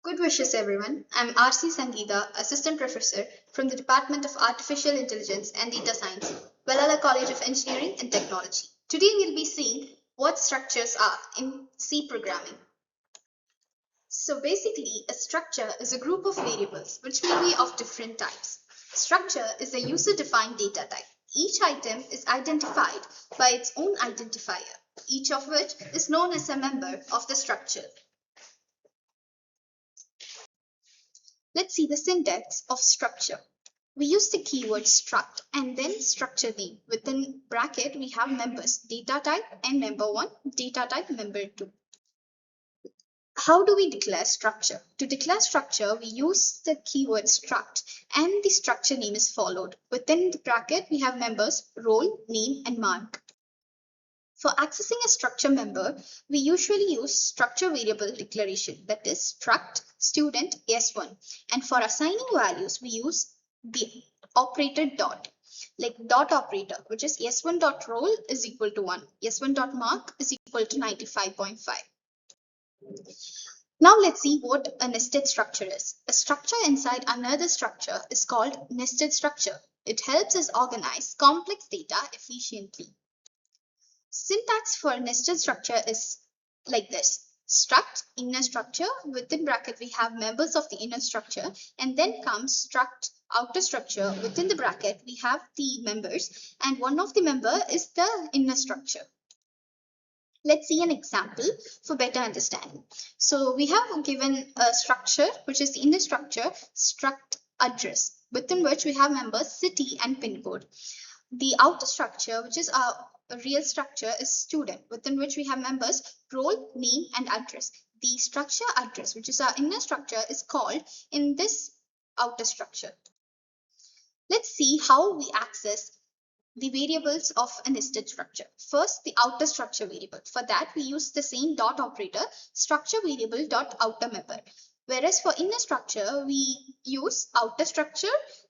Good wishes, everyone. I'm R.C. Sangeetha, Assistant Professor from the Department of Artificial Intelligence and Data Science, Valala College of Engineering and Technology. Today, we'll be seeing what structures are in C programming. So, basically, a structure is a group of variables which may be of different types. Structure is a user defined data type. Each item is identified by its own identifier, each of which is known as a member of the structure. Let's see the syntax of structure. We use the keyword struct and then structure name. Within bracket, we have members, data type and member 1, data type member 2. How do we declare structure? To declare structure, we use the keyword struct and the structure name is followed. Within the bracket, we have members, role, name and mark. For accessing a structure member, we usually use structure variable declaration, that is struct student s1. And for assigning values, we use the operator dot, like dot operator, which is s1 dot role is equal to 1, s1 dot mark is equal to 95.5. Now let's see what a nested structure is. A structure inside another structure is called nested structure. It helps us organize complex data efficiently. Syntax for nested structure is like this. Struct inner structure, within bracket we have members of the inner structure, and then comes struct outer structure. Within the bracket we have the members, and one of the member is the inner structure. Let's see an example for better understanding. So we have given a structure which is the inner structure, struct address, within which we have members city and pin code. The outer structure, which is a real structure, is student, within which we have members, role, name, and address. The structure address, which is our inner structure, is called in this outer structure. Let's see how we access the variables of a nested structure. First, the outer structure variable. For that, we use the same dot operator, structure variable dot outer member. Whereas for inner structure, we use outer structure,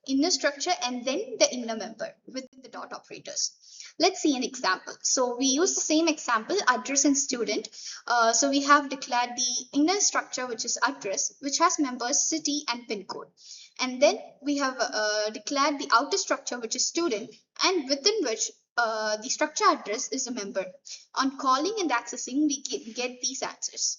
inner structure, and then the inner member within the dot operators. Let's see an example. So we use the same example, address and student. So we have declared the inner structure, which is address, which has members, city, and pin code. And then we have declared the outer structure, which is student, and within which the structure address is a member. On calling and accessing, we get these answers.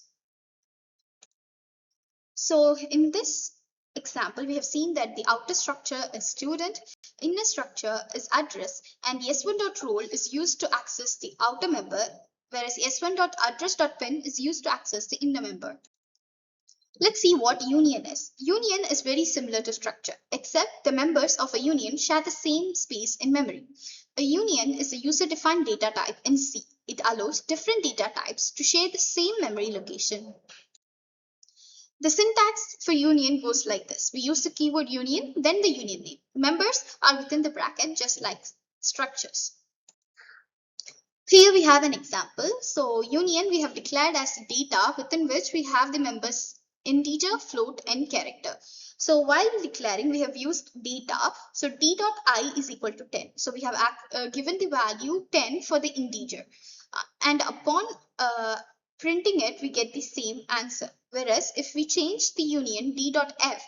So in this example, we have seen that the outer structure is student, inner structure is address, and s1.role is used to access the outer member, whereas s1.address.pin is used to access the inner member. Let's see what union is. Union is very similar to structure, except the members of a union share the same space in memory. A union is a user-defined data type in C. It allows different data types to share the same memory location. The syntax for union goes like this. We use the keyword union, then the union name. Members are within the bracket, just like structures. Here we have an example. So union we have declared as data within which we have the members integer, float, and character. So while declaring, we have used data. So d dot I is equal to 10. So we have given the value 10 for the integer. And upon printing it, we get the same answer. Whereas if we change the union d dot f,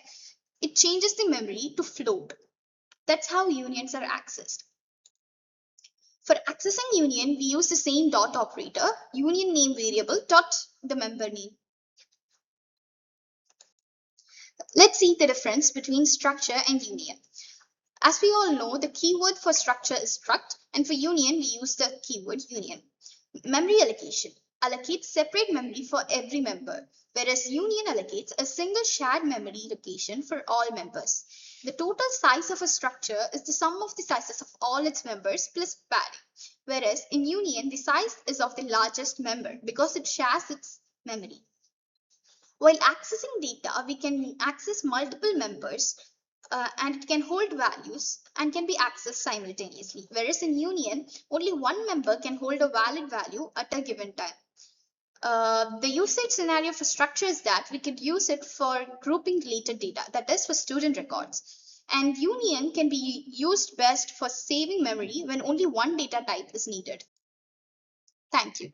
it changes the memory to float. That's how unions are accessed. For accessing union, we use the same dot operator, union name variable dot the member name. Let's see the difference between structure and union. As we all know, the keyword for structure is struct, and for union, we use the keyword union. Memory allocation allocates separate memory for every member, whereas union allocates a single shared memory location for all members. The total size of a structure is the sum of the sizes of all its members plus padding, whereas in union, the size is of the largest member because it shares its memory. While accessing data, we can access multiple members and it can hold values and can be accessed simultaneously. Whereas in union, only one member can hold a valid value at a given time. The usage scenario for structure is that we could use it for grouping related data, that is for student records. And union can be used best for saving memory when only one data type is needed. Thank you.